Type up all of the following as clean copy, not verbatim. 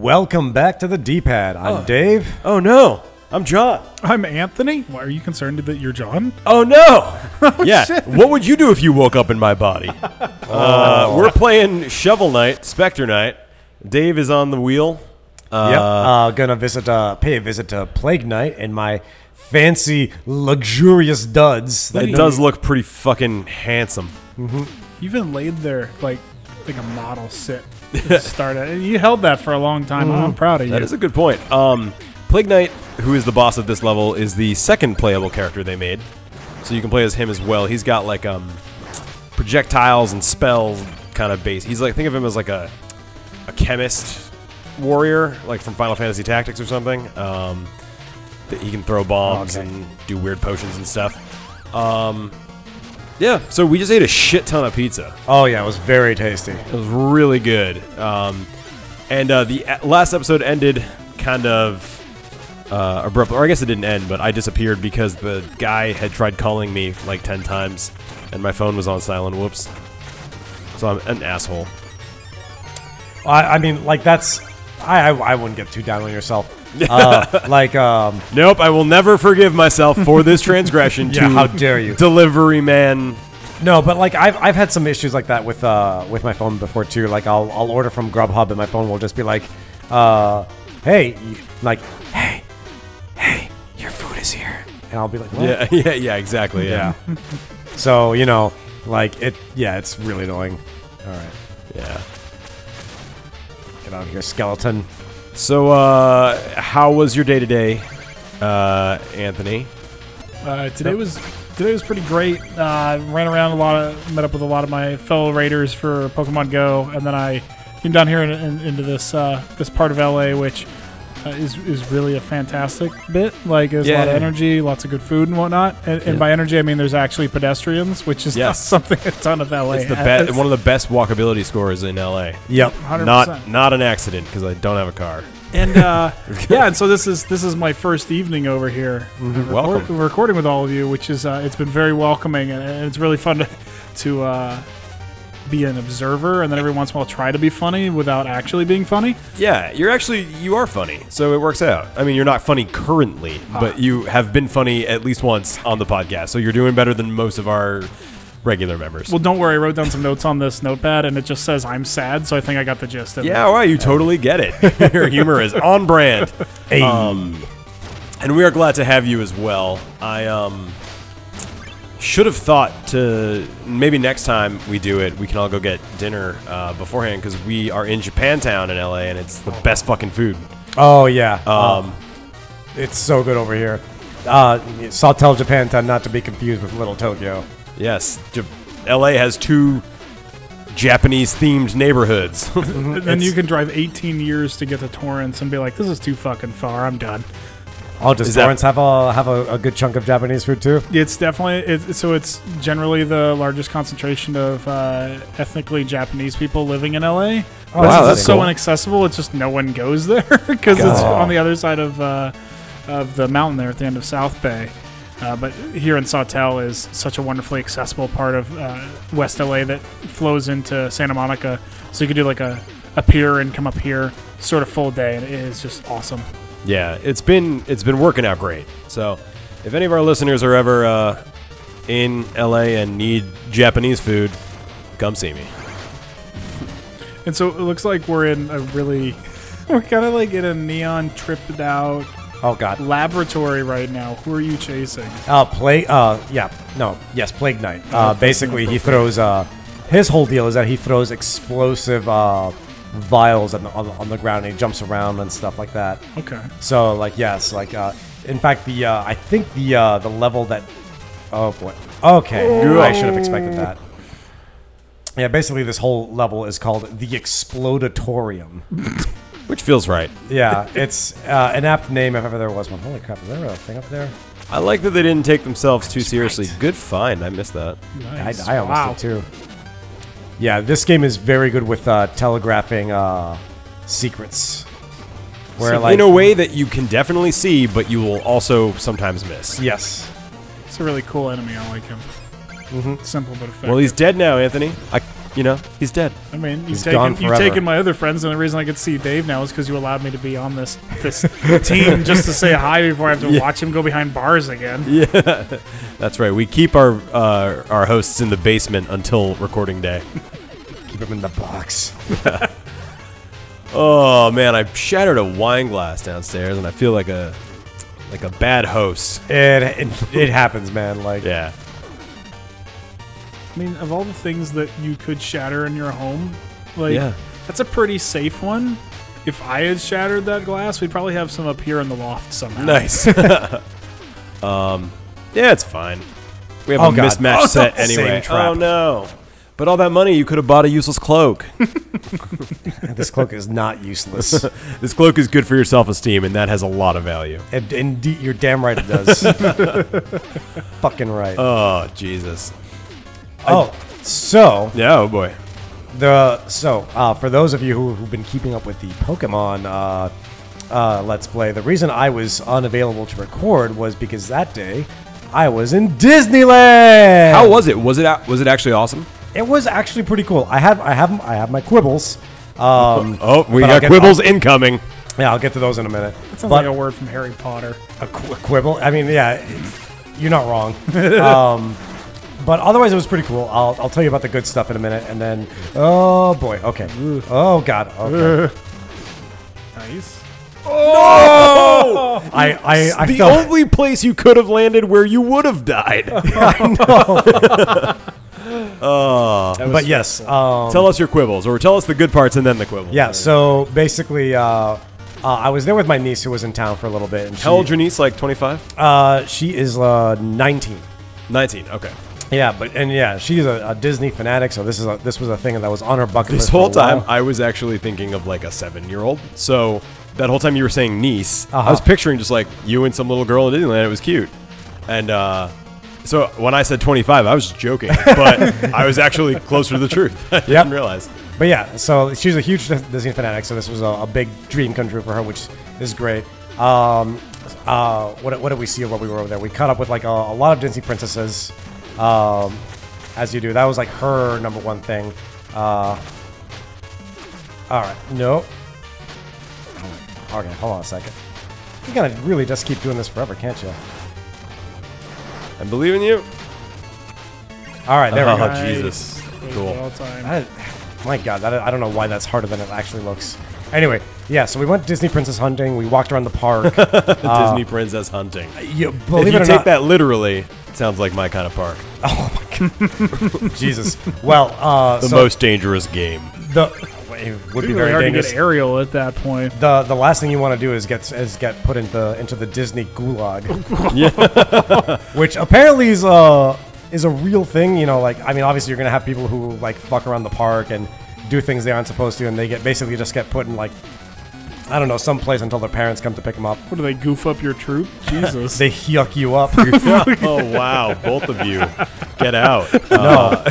Welcome back to the D-pad. I'm Dave. Oh no, I'm John. I'm Anthony. Why are you concerned that you're John? Oh no. Yeah. Shit. What would you do if you woke up in my body? We're playing Shovel Knight, Specter Knight. Dave is on the wheel. Gonna pay a visit to Plague Knight in my fancy, luxurious duds. It does look pretty fucking handsome. You even laid there like a model sit. Started. You held that for a long time. I'm proud of you. That is a good point. Plague Knight, who is the boss of this level, is the second playable character they made. So you can play as him as well. He's got like projectiles and spells kind of base. He's like, think of him as like a chemist warrior, like from Final Fantasy Tactics or something. That he can throw bombs and do weird potions and stuff. Yeah, so we just ate a shit ton of pizza. Oh yeah, it was very tasty. It was really good. The last episode ended kind of abruptly, or I guess it didn't end, but I disappeared because the guy had tried calling me like 10 times, and my phone was on silent. Whoops. So I'm an asshole. I mean, like that's... I wouldn't get too down on yourself. Nope, I will never forgive myself for this transgression. Yeah, how dare you, delivery man. No, but like I've had some issues like that with my phone before too. Like I'll order from Grubhub and my phone will just be like, hey, your food is here, and I'll be like, what? Yeah, exactly. Yeah. So you know, like it's really annoying. All right. Yeah. Get out of here, skeleton. So, how was your day today, Anthony? Today was pretty great. Ran around a lot, met up with a lot of my fellow raiders for Pokemon Go, and then I came down here into this this part of LA, which is really a fantastic bit. Like, there's a lot of energy, lots of good food and whatnot. And by energy, I mean there's actually pedestrians, which is not something a ton of LA. It's one of the best walkability scores in LA. Yep, 100%. Not an accident because I don't have a car. And and so this is my first evening over here. Welcome. Recording with all of you, which is it's been very welcoming, and it's really fun to be an observer, and then every once in a while try to be funny without actually being funny. Yeah, you are funny, so it works out. I mean, you're not funny currently, but you have been funny at least once on the podcast, so you're doing better than most of our regular members. Well, don't worry, I wrote down some notes on this notepad, and it just says I'm sad, so I think I got the gist of it. Yeah, well, you totally get it. Your humor is on brand. Hey. And we are glad to have you as well. I should have thought to maybe next time we do it, we can all go get dinner beforehand, because we are in Japantown in LA, and it's the best fucking food. Oh yeah. It's so good over here. Sawtell, Japantown, not to be confused with Little Tokyo. Yes, LA has 2 Japanese-themed neighborhoods. And then you can drive 18 years to get to Torrance and be like, this is too fucking far, I'm done. Oh, does Torrance have a good chunk of Japanese food too? It's definitely it's generally the largest concentration of ethnically Japanese people living in LA. Oh, wow, that's so cool. Inaccessible. It's just no one goes there because it's on the other side of the mountain there at the end of South Bay. But here in Sawtell is such a wonderfully accessible part of West LA that flows into Santa Monica. So you could do like a pier and come up here sort of full day, and it is just awesome. Yeah, it's been working out great. So, if any of our listeners are ever in LA and need Japanese food, come see me. And so it looks like we're kind of like in a neon tripped out laboratory right now. Who are you chasing? Plague Knight. Basically, he throws. His whole deal is that he throws explosive vials on the ground, and he jumps around and stuff like that. Okay. So in fact, I think the level that. Oh boy. Okay. I should have expected that. Yeah, basically this whole level is called the Explodatorium. Which feels right. Yeah, it's an apt name if ever there was one. Holy crap, is there a thing up there? I like that they didn't take themselves too seriously. Right. Good find. I missed that. Nice. I almost did too. Yeah, this game is very good with telegraphing secrets. Where, in a way that you can definitely see, but you will also sometimes miss. Yes. It's a really cool enemy. I like him. Simple but effective. Well, he's dead now, Anthony. you know, he's dead. I mean, He's gone you've forever. taken my other friends, and the reason I get to see Dave now is because you allowed me to be on this team just to say hi before I have to watch him go behind bars again. Yeah, that's right. We keep our hosts in the basement until recording day. Keep him in the box. Oh man, I shattered a wine glass downstairs, and I feel like a bad host. It happens, man. Like, Yeah. I mean, of all the things that you could shatter in your home, like Yeah. that's a pretty safe one. If I had shattered that glass, we'd probably have some up here in the loft somehow. Nice. Yeah, it's fine. We have Oh, a God. mismatched it's set not the same anyway. trap. Oh no. But all that money, you could have bought a useless cloak. this cloak is not useless. This cloak is good for your self-esteem, and that has a lot of value. Indeed, you're damn right it does. Fucking right. Oh, Jesus. So Yeah, oh boy. for those of you who've been keeping up with the Pokemon Let's Play, the reason I was unavailable to record was because that day I was in Disneyland. How was it? Was it actually awesome? It was actually pretty cool. I have my quibbles. We but got quibbles incoming. Yeah, I'll get to those in a minute. That sounds But like a word from Harry Potter. a quibble. I mean, yeah, you're not wrong. But otherwise, it was pretty cool. I'll tell you about the good stuff in a minute, and then oh boy, okay. Oh god, okay. Nice. Oh! I the felt only place you could have landed where you would have died. but yes. Tell us your quibbles, or tell us the good parts and then the quibbles. Yeah. So basically, I was there with my niece who was in town for a little bit. And How old's your niece? Like 25? She is 19. 19. Okay. Yeah, she's a Disney fanatic, so this was a thing that was on her bucket list. This whole for a while. time, I was actually thinking of like a 7-year-old. So that whole time you were saying niece, I Uh-huh. was picturing just like you and some little girl in Disneyland. It was cute. And so when I said 25, I was just joking, but I was actually closer to the truth. I didn't realize. But yeah, so she's a huge Disney fanatic, so this was a big dream come true for her, which is great. What did we see while we were over there? We caught up with like a lot of Disney princesses, as you do. That was like her number one thing. All right, no. Okay, hold on a second. You gotta really just keep doing this forever, can't you? I believe in you. All right, there we go. Oh, Jesus. Cool. All time. My God, I don't know why that's harder than it actually looks. Anyway, yeah, so we went Disney princess hunting. We walked around the park. Disney princess hunting. Believe If it you or take not, that literally, it sounds like my kind of park. oh my God, Jesus. Well, The so most dangerous game. it would be It'd be very hard to dangerous. get aerial at that point. The last thing you want to do is get put into the Disney gulag, which apparently is a real thing. You know, like I mean, obviously you're gonna have people who like fuck around the park and do things they aren't supposed to, and they basically just get put in like I don't know some place until their parents come to pick them up. What do they goof up your troop? Jesus. They yuck you up. Oh, wow. Both of you. Get out. No.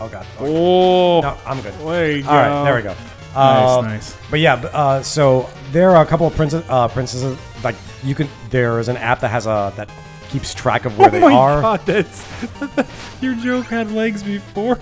Oh God. Okay. Oh. No, I'm good. Wait. All right, there we go. Nice. But yeah, so there are a couple of princesses. Like you can, there is an app that has that keeps track of where they are. God, that's your joke had legs before.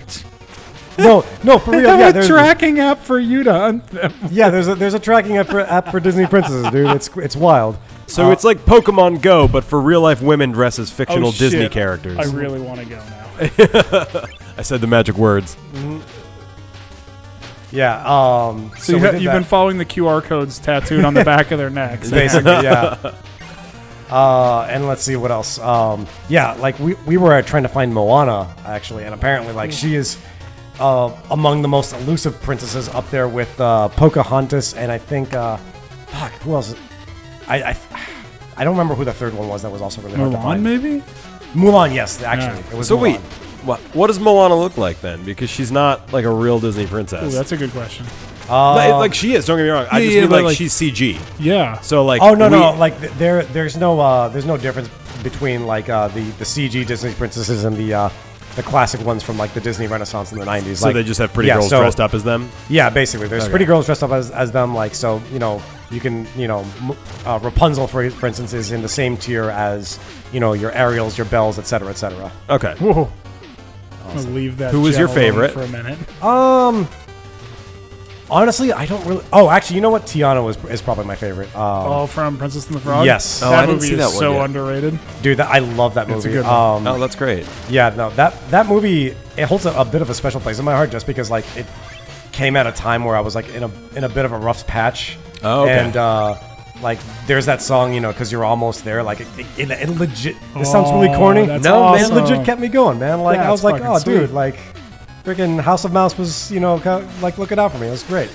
No, for real. Yeah, a there's tracking app for you to hunt them. yeah, there's a tracking app for Disney princesses, dude. It's wild. So it's like Pokemon Go, but for real life women dressed as fictional Disney shit. characters. I really want to go now. I said the magic words. Yeah. So we did you've been following the QR codes tattooed on the back of their necks. basically, yeah. And let's see what else. Yeah, like we were trying to find Moana actually, and apparently like she is among the most elusive princesses up there with Pocahontas, and I think fuck, who else? I don't remember who the third one was that was also really hard to Mulan, find. maybe? Mulan, yes, actually, Yeah. it was. So Mulan. wait, what does Moana look like then? Because she's not like a real Disney Ooh, princess. that's a good question. Like she is. Don't get me wrong. I just yeah, mean but like she's CG. Yeah. So like. Oh no, like there's no difference between like the CG Disney princesses and the classic ones from like the Disney Renaissance in the 90s. So like, they just have pretty yeah, girls so- dressed up as them. Yeah, basically, there's Okay. pretty girls dressed up as them. Like so, you know, you can, Rapunzel, for instance, is in the same tier as, your Ariels, your Bells, etc., etc. Okay. Whoa. I'll leave that. Who was your gem alone favorite? for a minute? Honestly, I don't really. Oh, actually, you know what? Tiana is probably my favorite. From Princess and the Frog. Yes. That I didn't movie see is that one so yet. underrated. Dude, I love that movie. It's a good one. Oh, that's great. Yeah, no, that movie, it holds a bit of a special place in my heart just because like it came at a time where I was like in a bit of a rough patch. Oh, okay. And like there's that song, because you're almost there. Like it legit. This sounds really corny. That's No, awesome. man, legit kept me going, man. Like Yeah, I was it's like, fucking oh, sweet. dude, like freaking House of Mouse was, kind of, like looking out for me. It was great.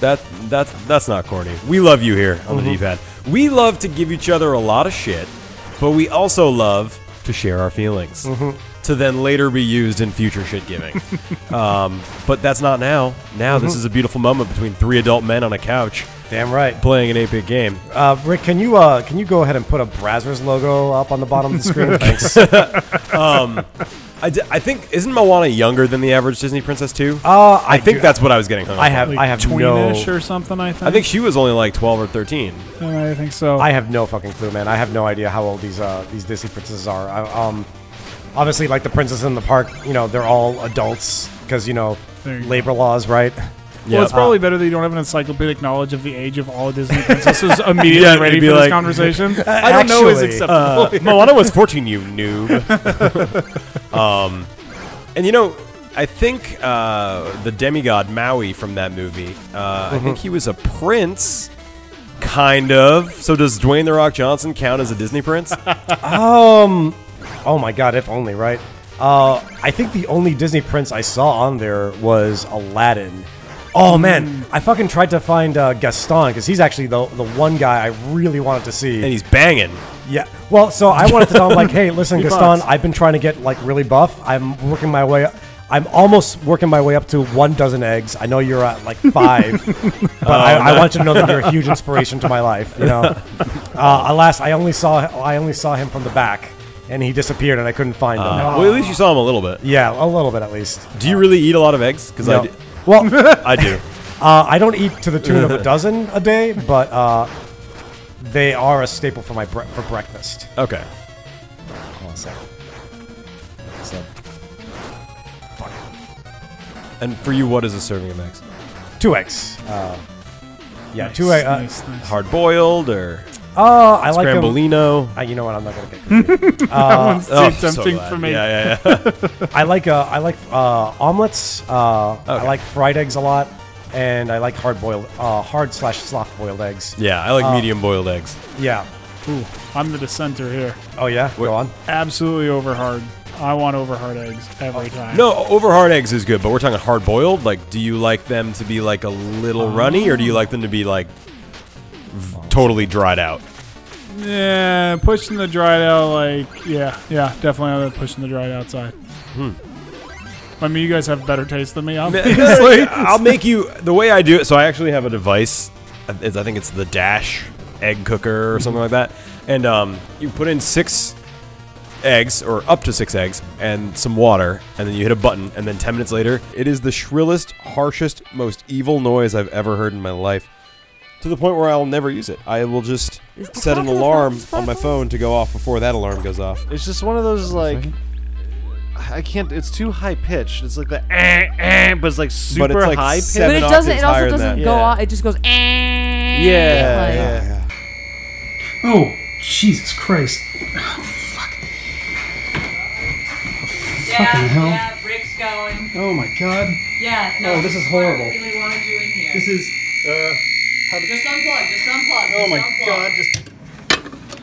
That's not corny. We love you here on the D-pad. We love to give each other a lot of shit, but we also love to share our feelings to then later be used in future shit giving. But that's not now. Now this is a beautiful moment between 3 adult men on a couch Damn right. playing an 8-bit game. Rick, can you go ahead and put a Brazzers logo up on the bottom of the screen? Thanks. I think, isn't Moana younger than the average Disney princess too? I think that's what I was getting hung up I on. have Like I have tweenish no. or something. I think. I think she was only like 12 or 13. I think so. I have no fucking clue, man. I have no idea how old these Disney princesses are. Obviously, like the princess in the park, they're all adults because There you labor laws, right? Well, it's probably better that you don't have an encyclopedic knowledge of the age of all Disney princesses immediately ready it'd for be this like- conversation. I don't know is Actually, acceptable. Moana was 14, you noob. And I think the demigod Maui from that movie, I think he was a prince, kind of. So does Dwayne The Rock Johnson count as a Disney prince? Oh my god, if only, right? I think the only Disney prince I saw on there was Aladdin. Oh man, I fucking tried to find Gaston because he's actually the one guy I really wanted to see. And he's banging. Yeah. Well, so I wanted to tell him like, hey, listen, He Gaston, bugs. I've been trying to get like really buff. I'm almost working my way up to 12 eggs. I know you're at like 5, but I want you to know that you're a huge inspiration to my life. Alas, I only saw him from the back, and he disappeared, and I couldn't find him. Well, at least you saw him a little bit. Yeah, a little bit at least. Do you really eat a lot of eggs? Because No. I Well, I do. I don't eat to the tune of a dozen a day, but they are a staple for for breakfast. Okay. Hold on a second. So, And for you, what is a serving of eggs? 2 eggs. Yeah, Nice, 2 eggs. nice. Hard boiled or I like them. scrambolino? You know what? I'm not gonna get creative. That one's too so tempting glad. for me. Yeah. I like omelets. I like fried eggs a lot, and I like hard/soft boiled eggs. Yeah, I like medium boiled eggs. Yeah. Ooh, I'm the dissenter here. Oh yeah. Go on. Absolutely over hard. I want over hard eggs every time. No, over hard eggs is good, but we're talking hard boiled. Like, do you like them to be like a little runny, or do you like them to be like totally dried out? Yeah, pushing the dried out, yeah, definitely I'm pushing the dried outside. I mean, you guys have better taste than me, obviously. I'll make you the way I do it. So I actually have a device. I think it's the Dash egg cooker or something like that, and you put in 6 eggs, or up to 6 eggs, and some water, and then you hit a button, and then 10 minutes later, it is the shrillest, harshest, most evil noise I've ever heard in my life. To the point where I'll never use it. I will just set an alarm on my phone to go off before that alarm goes off. It's just one of those like I can't. It's too high pitched. It's like the but it's like super But it's like high pitched. 7 But it doesn't. octaves It also higher than doesn't that. go Yeah. off. It just goes. Yeah. Oh, Jesus Christ. Yeah, hell. yeah, Rick's going. Oh my God. Yeah, no. Oh, this is horrible. What I really want to do in here. This is. Just unplug, just unplug. Oh my just unplug. God. Just.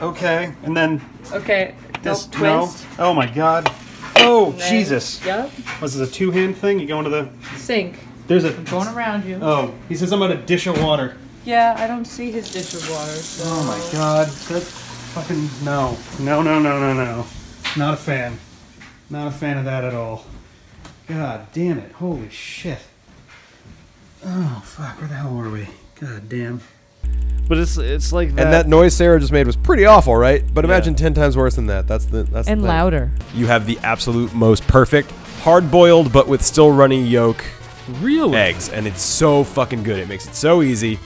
Okay, and then Okay, this. don't No. twist. Oh my God. Oh Then- Jesus. Yep, Was this a 2-hand thing? You go into the. sink. There's a. Going around you. Oh, he says I'm on a dish of water. Yeah, I don't see his dish of water, so. Oh my God. That fucking no. No. Not a fan. Not a fan of that at all. God damn it. Holy shit. Oh fuck, where the hell were we? God damn. But it's like that. And that noise Sarah just made was pretty awful, right? But imagine 10 times worse than that. That's the And thing. louder. You have the absolute most perfect hard-boiled, but with still runny yolk Really? eggs, and it's so fucking good. It makes it so easy,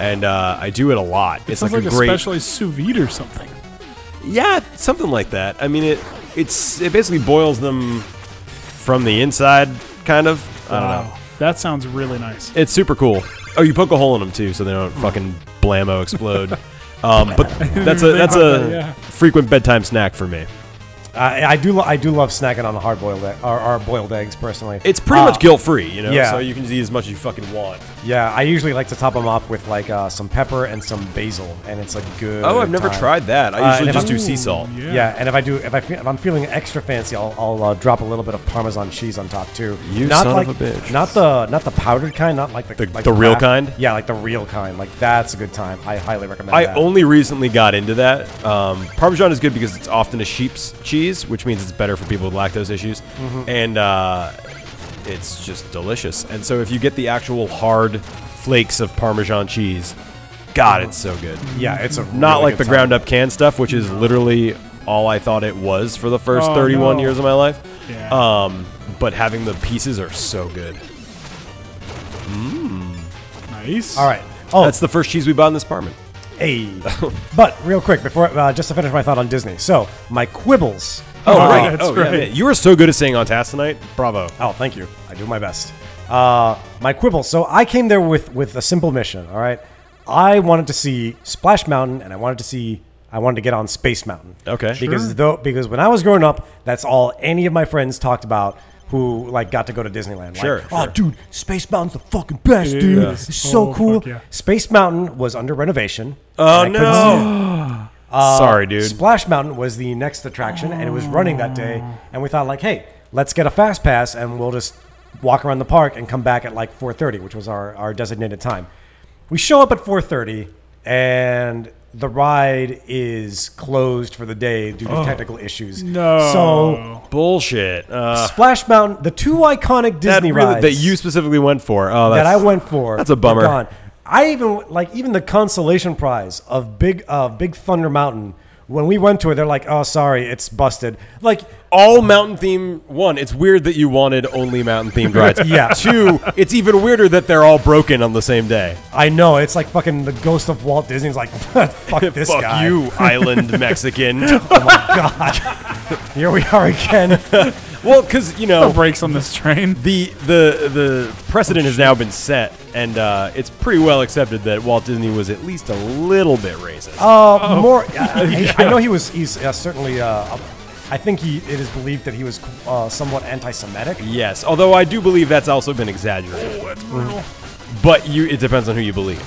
and I do it a lot. It's Sounds like like a great, especially sous vide or something. yeah, something like that. I mean, it basically boils them from the inside, kind of. I don't know. That sounds really nice. It's super cool. Oh, you poke a hole in them too, so they don't fucking blammo explode. But that's a frequent bedtime snack for me. I do love snacking on the hard-boiled or boiled eggs personally. It's pretty much guilt-free, you know. Yeah. So you can eat as much as you fucking want. Yeah, I usually like to top them off with like some pepper and some basil, and it's a good. Oh, I've never time. tried that. I usually and just if do sea salt. Yeah, and if I'm feeling extra fancy, I'll drop a little bit of Parmesan cheese on top too. You not son like, of a bitch. Not the powdered kind, not like the real craft. kind? Yeah, like the real kind. Like that's a good time. I highly recommend. I that. only recently got into that. Parmesan is good because it's often a sheep's cheese, which means it's better for people with lactose issues, and it's just delicious. And so if you get the actual hard flakes of Parmesan cheese, God, it's so good. Yeah, it's a Not really like good the time. ground up canned stuff, which is literally all I thought it was for the first 31 years of my life. Yeah. But having the pieces are so good. Nice. All right. Oh, That's the first cheese we bought in this apartment. hey. But real quick before just to finish my thought on Disney. So my quibbles. Oh, right. that's Oh, yeah, right. man. You were so good at staying on task tonight. Bravo. Oh, thank you. I do my best. My quibble. So I came there with a simple mission. All right. I wanted to see Splash Mountain, and I wanted to get on Space Mountain. Okay. Because when I was growing up, that's all any of my friends talked about who like got to go to Disneyland. Sure, Like, oh, sure. dude, Space Mountain's the fucking best, dude. Yeah. It's so Oh, cool. fuck yeah. Space Mountain was under renovation. Oh, and I couldn't see it. no. Sorry, dude. Splash Mountain was the next attraction, and it was running that day. And we thought, like, hey, let's get a fast pass, and we'll just walk around the park and come back at like 4:30, which was our designated time. We show up at 4:30, and the ride is closed for the day due to technical issues. No. So Bullshit. Splash Mountain, the two iconic Disney rides that you specifically went for. Oh, that that's, I went for, That's a bummer. are gone. I even the consolation prize of Big Thunder Mountain. When we went to it, they're like, "Oh, sorry, it's busted." Like, all mountain theme. One, it's weird that you wanted only mountain themed rides. Yeah. Two, it's even weirder that they're all broken on the same day. I know it's like fucking the ghost of Walt Disney's like, "Fuck this Fuck guy." you, island Mexican. Here we are again. Well, because you No know brakes on this train. the precedent has now been set, and it's pretty well accepted that Walt Disney was at least a little bit racist. More. I know he's certainly. I think it is believed that he was somewhat anti-Semitic. Yes, although I do believe that's also been exaggerated. That's brutal. But it depends on who you believe.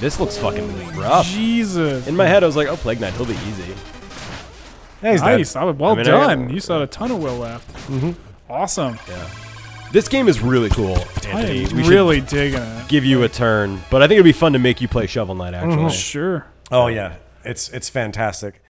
This looks fucking rough. Jesus. In my head, I was like, "Oh, Plague Knight, he'll be easy." Yeah, he's dead. Nice. Well I mean, done. You still had a ton of will left. Awesome. This game is really cool, I Anthony. am We should really digging it. give you a turn, but I think it'd be fun to make you play Shovel Knight. Actually, Sure. Oh yeah, it's fantastic.